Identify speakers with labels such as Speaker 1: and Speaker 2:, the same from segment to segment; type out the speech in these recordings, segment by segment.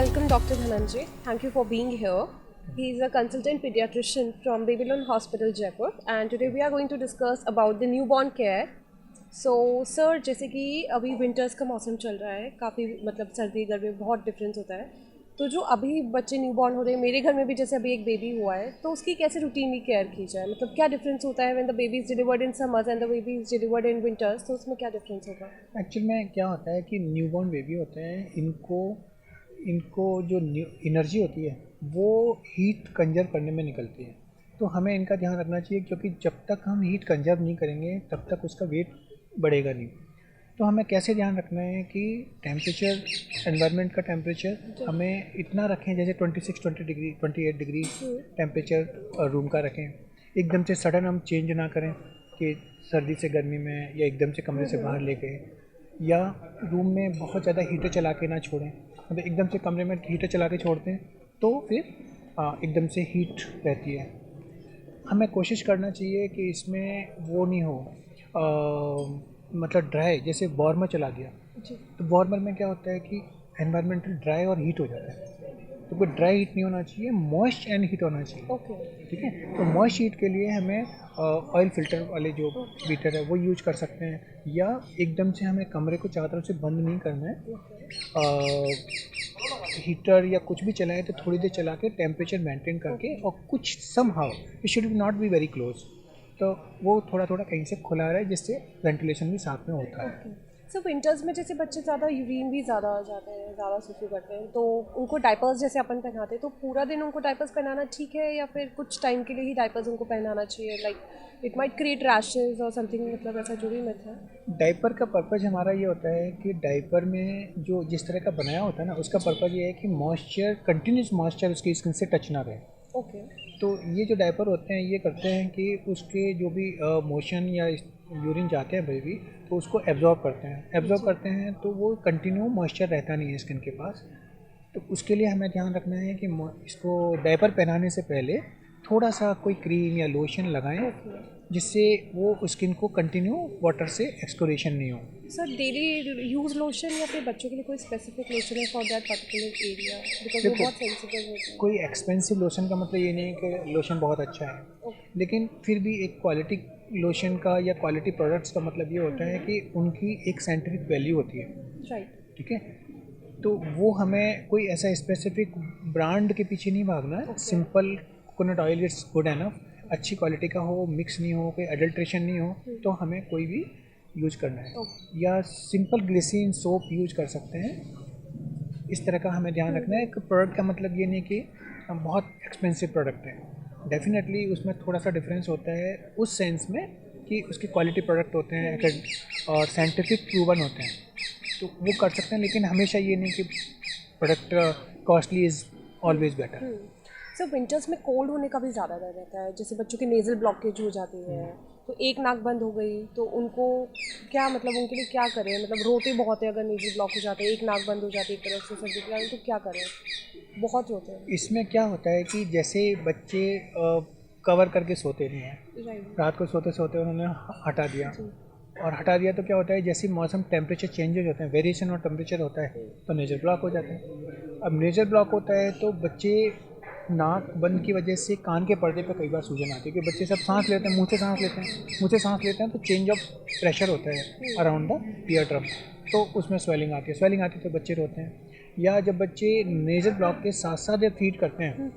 Speaker 1: welcome Dr. Dhananjay. Thank you for being here. He is a consultant pediatrician from Babylon Hospital, Jaipur, and today we are going to discuss about the newborn care. So, sir, जैसे कि अभी winters का मौसम चल रहा है, काफ़ी मतलब सर्दी गर्मी बहुत डिफरेंस होता है. तो जो अभी बच्चे न्यूबॉर्न हो रहे हैं, मेरे घर में भी जैसे अभी एक बेबी हुआ है, तो उसकी कैसे रूटीनली केयर की जाए? मतलब क्या डिफरेंस होता है when the baby is delivered in summers and the baby is delivered in winters, तो उसमें क्या डिफरेंस होगा?
Speaker 2: एक्चुअल में क्या होता है कि न्यूबॉर्न बेबी होते हैं, इनको इनको जो एनर्जी होती है वो हीट कंजर्व करने में निकलती है। तो हमें इनका ध्यान रखना चाहिए, क्योंकि जब तक हम हीट कंजर्व नहीं करेंगे तब तक उसका वेट बढ़ेगा नहीं। तो हमें कैसे ध्यान रखना है कि टेम्परेचर, एनवायरनमेंट का टेम्परेचर हमें इतना रखें, जैसे 26-20 डिग्री 28 डिग्री टेम्परेचर रूम का रखें। एकदम से सडन हम चेंज ना करें कि सर्दी से गर्मी में, या एकदम से कमरे से बाहर ले गए, या रूम में बहुत ज़्यादा हीटर चला के ना छोड़ें। मतलब एकदम से कमरे में हीटर चला के छोड़ते हैं तो फिर एकदम से हीट रहती है। हमें कोशिश करना चाहिए कि इसमें वो नहीं हो, मतलब ड्राई, जैसे वार्मर चला दिया तो वार्मर में क्या होता है कि एनवायरमेंटल ड्राई और हीट हो जाता है। तो कोई ड्राई हीट नहीं होना चाहिए, मॉइस्ट एंड हीट होना चाहिए। ठीक है, तो मॉइस्ट हीट के लिए हमें ऑयल फिल्टर वाले जो हीटर है वो यूज कर सकते हैं, या एकदम से हमें कमरे को चारों तरफ से बंद नहीं करना है। हीटर या कुछ भी चलाएं तो थोड़ी देर चला के टेम्परेचर मेंटेन करके, और कुछ somehow it should not be very close, तो वो थोड़ा थोड़ा कहीं से खुला रहे, जिससे वेंटिलेशन भी साथ में होता है।
Speaker 1: सो विंटर्स में जैसे बच्चे ज़्यादा यूरिन भी ज़्यादा आ जाते हैं, ज़्यादा सुसु करते हैं, तो उनको डायपर्स जैसे अपन पहनाते हैं, तो पूरा दिन उनको डायपर्स पहनाना ठीक है या फिर कुछ टाइम के लिए ही डायपर्स उनको पहनाना चाहिए? Like it might create rashes और समथिंग, मतलब ऐसा जो भी मिथ है।
Speaker 2: डायपर का पर्पज़ हमारा ये होता है कि डायपर में जो जिस तरह का बनाया होता है ना, उसका पर्पज़ ये है कि मॉइस्चर, कंटिन्यूस मॉइस्चर उसकी स्किन से टच ना रहे।
Speaker 1: ओके।
Speaker 2: तो ये जो डायपर होते हैं ये करते हैं कि उसके जो भी मोशन या यूरिन जाते हैं बेबी, तो उसको एब्जॉर्ब करते हैं, तो वो कंटिन्यू मॉइस्चर रहता नहीं है स्किन के पास। तो उसके लिए हमें ध्यान रखना है कि इसको डायपर पहनाने से पहले थोड़ा सा कोई क्रीम या लोशन लगाएं, जिससे वो स्किन को कंटिन्यू वाटर से एक्सप्लोरेशन नहीं हो।
Speaker 1: सर डेली यूज लोशन या फिर बच्चों के लिए कोई स्पेसिफिक लोशन है for that particular area, because वो बहुत सेंसिटिव होता है?
Speaker 2: कोई एक्सपेंसिव लोशन का मतलब ये नहीं है कि लोशन बहुत अच्छा है, लेकिन फिर भी एक क्वालिटी लोशन का या क्वालिटी प्रोडक्ट्स का मतलब ये होता है कि उनकी एक साइंटिफिक वैल्यू होती है।
Speaker 1: राइट।
Speaker 2: ठीक है, तो वो हमें कोई ऐसा स्पेसिफिक ब्रांड के पीछे नहीं भागना है। Simple coconut oil it's good enough, अच्छी क्वालिटी का हो, मिक्स नहीं हो, कोई एडल्ट्रेशन नहीं हो, तो हमें कोई भी यूज करना है। या सिंपल ग्लिसरीन सोप यूज कर सकते हैं। इस तरह का हमें ध्यान रखना है कि प्रोडक्ट का मतलब ये नहीं कि बहुत एक्सपेंसिव प्रोडक्ट है। डेफिनेटली उसमें थोड़ा सा डिफरेंस होता है उस सेंस में कि उसके क्वालिटी प्रोडक्ट होते हैं और साइंटिफिक प्रूवन होते हैं, तो वो कर सकते हैं। लेकिन हमेशा ये नहीं कि product costly is always better.
Speaker 1: Sir winters में कोल्ड होने का भी ज़्यादा डर रहता है, जैसे बच्चों की नेज़ल ब्लॉकेज हो जाती है, तो एक नाक बंद हो गई तो उनको क्या, मतलब उनके लिए क्या करें? मतलब रोते बहुत है अगर नेज़ल ब्लॉक हो जाते हैं, एक नाक बंद हो जाती है एक तरफ से सर्दी के कारण, तो क्या करें? बहुत रोते हैं।
Speaker 2: इसमें क्या होता है कि जैसे बच्चे कवर करके सोते नहीं हैं,
Speaker 1: राइट।
Speaker 2: रात को सोते सोते उन्होंने हटा दिया, और हटा दिया तो क्या होता है, जैसे मौसम टेम्परेचर चेंजेस होते हैं, वेरिएशन और टेम्परेचर होता है, तो नेजल ब्लॉक हो जाते हैं। अब नेजल ब्लॉक होता है तो बच्चे नाक बंद की वजह से कान के पर्दे पे कई बार सूजन आती है, कि बच्चे सब सांस लेते हैं, मुँह से सांस लेते हैं, तो चेंज ऑफ प्रेशर होता है अराउंड द ईयर ड्रम, तो उसमें स्वेलिंग आती है तो बच्चे रोते हैं। या जब बच्चे नेजल ब्लॉक के साथ साथ जब फीड करते हैं,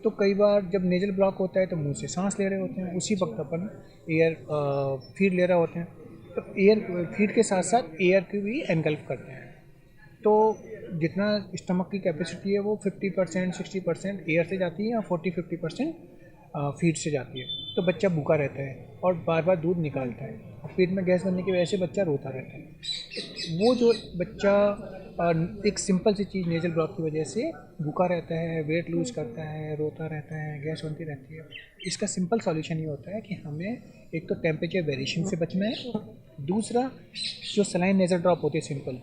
Speaker 2: तो कई बार जब नेजल ब्लॉक होता है तो मुंह से सांस ले रहे होते हैं, उसी वक्त अपन एयर फीड ले रहे होते हैं, तो एयर फीड के साथ साथ एयर की भी एनगल्फ करते हैं। तो जितना स्टमक की कैपेसिटी है वो 50% 60% एयर से जाती है, और 40-50% फीड से जाती है। तो बच्चा भूखा रहता है और बार बार दूध निकालता है, और पेट में गैस बनने की वजह से बच्चा रोता रहता है। वो जो बच्चा एक सिंपल सी चीज़ नेजल ब्लॉक की वजह से भूखा रहता है, वेट लूज करता है, रोता रहता है, गैस बनती रहती है, इसका सिंपल सॉल्यूशन ये होता है कि हमें एक तो टेम्परेचर वेरिएशन से बचना है, दूसरा जो सलाइन नेजल ड्रॉप होती है सिंपल,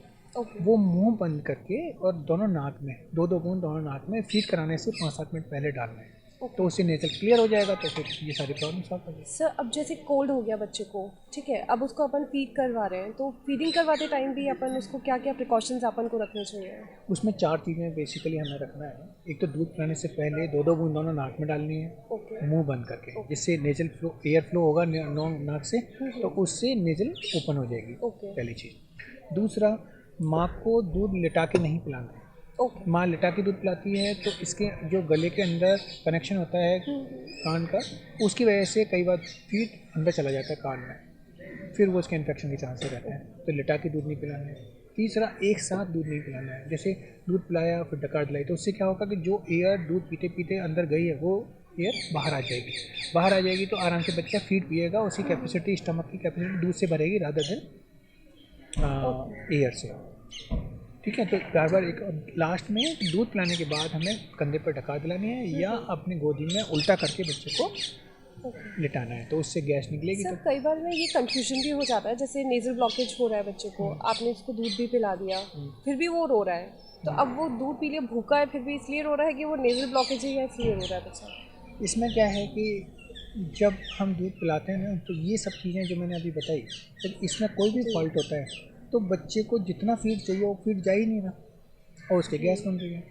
Speaker 2: वो मुंह बंद करके और दोनों नाक में 2-2 बूंद दोनों नाक में फीड कराने से 5-7 मिनट पहले डालना है। तो उससे नेजल क्लियर हो जाएगा, तो फिर ये सारी प्रॉब्लम सॉल्व हो जाएगी।
Speaker 1: सर अब जैसे कोल्ड हो गया बच्चे को, ठीक है, अब उसको अपन फीड करवा रहे हैं, तो फीडिंग करवाते टाइम भी अपन उसको क्या क्या प्रिकॉशंस अपन को रखने चाहिए?
Speaker 2: उसमें 4 चीज़ें बेसिकली हमें रखना है। एक तो दूध पिलाने से पहले 2-2 बूंद दोनों नाक में डालनी है,
Speaker 1: ओके
Speaker 2: मुंह बंद करके, जिससे नेजल फ्लो, एयर फ्लो होगा नाक से, तो उससे नेजल ओपन हो जाएगी,
Speaker 1: ओके
Speaker 2: पहली चीज़। दूसरा, माँ को दूध लिटा के नहीं पिलाना है।
Speaker 1: ओके
Speaker 2: माँ लिटा के दूध पिलाती है तो इसके जो गले के अंदर कनेक्शन होता है कान का, उसकी वजह से कई बार फीड अंदर चला जाता है कान में, फिर वो उसके इन्फेक्शन के चांसेस रहते हैं। तो लिटा के दूध नहीं पिलाना है। तीसरा, एक साथ दूध नहीं पिलाना है। जैसे दूध पिलाया फिर डकार दिलाई, तो उससे क्या होगा कि जो एयर दूध पीते पीते अंदर गई है वो एयर बाहर आ जाएगी। बाहर आ जाएगी तो आराम से बच्चा फीड पिएगा, उसकी कैपेसिटी, स्टमक की कैपेसिटी दूध से भरेगी रादर देन एयर से। ठीक है, तो बार बार एक लास्ट में दूध पिलाने के बाद हमें कंधे पर ढका दिलानी है या अपनी गोदी में उल्टा करके बच्चे को लिटाना है, तो उससे गैस निकलेगी।
Speaker 1: सर
Speaker 2: तो
Speaker 1: कई बार में ये कंफ्यूजन भी हो जाता है, जैसे नेजल ब्लॉकेज हो रहा है बच्चे को, आपने उसको दूध भी पिला दिया, फिर भी वो रो रहा है, तो अब वो दूध पी लिया, भूखा है, फिर भी इसलिए रो रहा है कि वो नेजल ब्लॉकेज है या इसलिए रो रहा है बच्चा?
Speaker 2: इसमें क्या है कि जब हम दूध पिलाते हैं ना, तो ये सब चीज़ें जो मैंने अभी बताई, तो इसमें कोई भी फॉल्ट होता है तो बच्चे को जितना फीड चाहिए वो फीड जा ही नहीं रहा और उसके गैस बन रही है।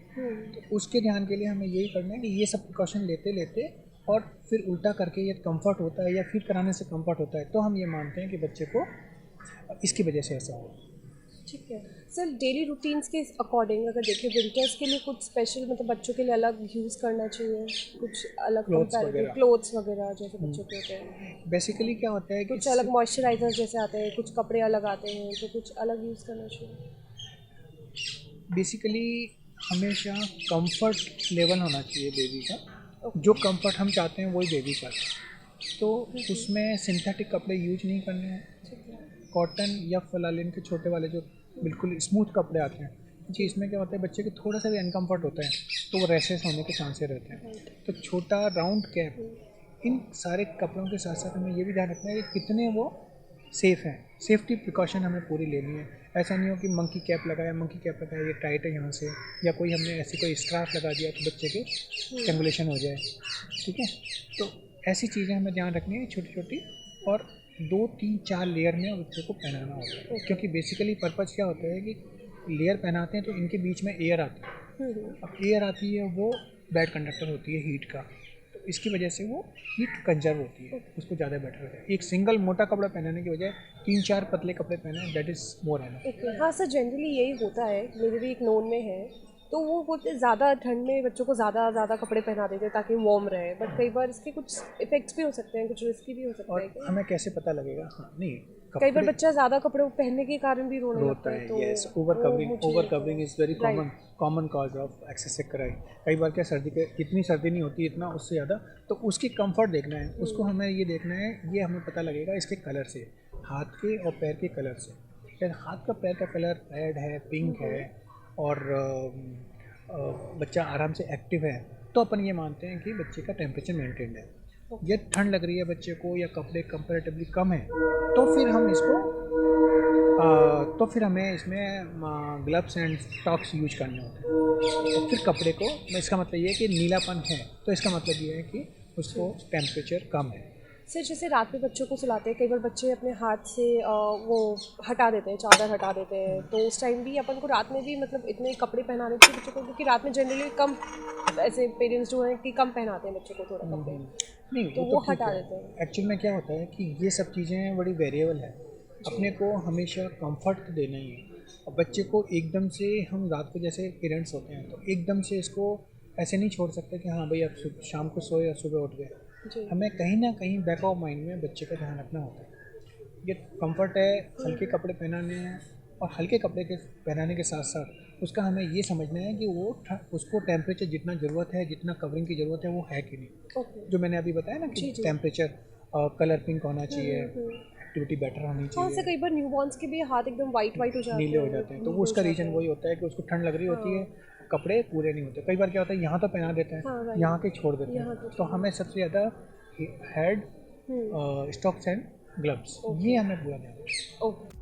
Speaker 2: तो उसके ध्यान के लिए हमें यही करना है कि ये सब प्रिकॉशन लेते लेते और फिर उल्टा करके ये कंफर्ट होता है या फीड कराने से कंफर्ट होता है, तो हम ये मानते हैं कि बच्चे को इसकी वजह से ऐसा हो।
Speaker 1: ठीक है सर, डेली रूटीन्स के अकॉर्डिंग अगर देखें, विंटर्स के लिए कुछ स्पेशल मतलब बच्चों के लिए अलग यूज़ करना चाहिए, कुछ अलग कंपैरेटिव क्लोथ्स वगैरह जैसे बच्चों के होते हैं,
Speaker 2: बेसिकली क्या होता है कि
Speaker 1: कुछ अलग मॉइस्चराइजर जैसे आते हैं, कुछ कपड़े अलग आते हैं, तो कुछ अलग यूज़ करना चाहिए?
Speaker 2: बेसिकली हमेशा कंफर्ट लेवल होना चाहिए बेबी का। जो कंफर्ट हम चाहते हैं वही बेबी चाहता है, तो उसमें सिंथेटिक कपड़े यूज नहीं करने हैं। कॉटन या फलालिन के छोटे वाले जो बिल्कुल स्मूथ कपड़े आते हैं, क्योंकि इसमें क्या होता है बच्चे को थोड़ा सा भी अनकम्फर्ट होता है तो वो रैशेस होने के चांसेस रहते हैं। तो छोटा राउंड कैप, इन सारे कपड़ों के साथ साथ हमें ये भी ध्यान रखना है कि कितने वो सेफ़ हैं। सेफ्टी प्रिकॉशन हमें पूरी लेनी है। ऐसा नहीं हो कि मंकी कैप लगाया ये टाइट है यहाँ से, या कोई हमने ऐसी कोई स्ट्राफ लगा दिया तो बच्चे के स्ट्रैंगुलेशन हो जाए। ठीक है, तो ऐसी चीज़ें हमें ध्यान रखनी है छोटी छोटी, और 2, 3, 4 लेयर में बच्चे को पहनाना होता है। क्योंकि बेसिकली पर्पज़ क्या होता है कि लेयर पहनाते हैं तो इनके बीच में एयर आती है। अब एयर आती है वो बैड कंडक्टर होती है हीट का, तो इसकी वजह से वो हीट कंजर्व होती है, उसको ज़्यादा बेटर है। एक सिंगल मोटा कपड़ा पहनाने की बजाय 3-4 पतले कपड़े पहने, that is more enough.
Speaker 1: Okay हाँ सर, जनरली यही होता है, मेरे भी एक नोन में है, तो वो बोलते ज़्यादा ठंड में बच्चों को ज़्यादा कपड़े पहना देते हैं ताकि वार्म रहे, बट कई बार इसके कुछ इफेक्ट्स भी हो सकते हैं, कुछ रिस्की भी हो सकता है।
Speaker 2: और हमें कैसे पता लगेगा? हाँ, नहीं,
Speaker 1: कई बार बच्चा ज़्यादा कपड़े पहनने के कारण भी रोने लगता है। तो
Speaker 2: yes, over covering is very common cause of excessive cry. कई बार क्या इतनी सर्दी नहीं होती, इतना उससे ज़्यादा, तो उसकी कंफर्ट देखना है, उसको हमें ये देखना है, ये हमें पता लगेगा इसके कलर से, हाथ के और पैर के कलर से। अगर हाथ का पैर का कलर रेड है, पिंक है और बच्चा आराम से एक्टिव है, तो अपन ये मानते हैं कि बच्चे का टेम्परेचर मेंटेन्ड है। ये ठंड लग रही है बच्चे को या कपड़े कंपैरेटिवली कम है, तो फिर हमें इसमें ग्लव्स एंड सॉक्स यूज करने होते हैं। तो फिर कपड़े को, इसका मतलब ये है कि नीलापन है तो इसका मतलब ये है कि उसको टेम्परेचर कम है।
Speaker 1: सर जैसे रात में बच्चों को सुलाते हैं, कई बार बच्चे अपने हाथ से वो हटा देते हैं, चादर हटा देते हैं, तो उस टाइम भी अपन को रात में भी मतलब इतने कपड़े पहनाने चाहिए बच्चों को, क्योंकि रात में जनरली कम ऐसे पेरेंट्स जो हैं कि कम पहनाते हैं बच्चों को थोड़ा कपड़े,
Speaker 2: नहीं
Speaker 1: तो वो हटा देते हैं।
Speaker 2: एक्चुअल में क्या होता है कि ये सब चीज़ें बड़ी वेरिएबल है। अपने को हमेशा कंफर्ट तो देना ही है। और बच्चे को एकदम से हम रात को, जैसे पेरेंट्स होते हैं तो एकदम से इसको ऐसे नहीं छोड़ सकते कि हाँ भाई अब शाम को सोए और सुबह उठ गए। हमें कहीं ना कहीं बैक ऑफ माइंड में बच्चे का ध्यान रखना होता है। ये कंफर्ट है, हल्के कपड़े पहनाने हैं, और हल्के कपड़े के पहनाने के साथ साथ उसका हमें ये समझना है कि उसको टेम्परेचर जितना ज़रूरत है, जितना कवरिंग की ज़रूरत है वो है कि नहीं। जो मैंने अभी बताया ना कि टेम्परेचर कलर पिंक होना चाहिए, एक्टिविटी बेटर होनी चाहिए।
Speaker 1: हाँ, से कई बार न्यूबॉर्न्स के भी हाथ एकदम वाइट हो जाते हैं,
Speaker 2: नीले हो जाते हैं, तो वो उसका रीज़न वही होता है कि उसको ठंड लग रही होती है, कपड़े पूरे नहीं होते। कई बार क्या होता है यहाँ तो पहना देते हैं, यहाँ के छोड़ देते हैं। तो हमें सबसे ज़्यादा हेड, स्टॉक्स एंड ग्लव्स, ये हमें पूरा ध्यान रखना है।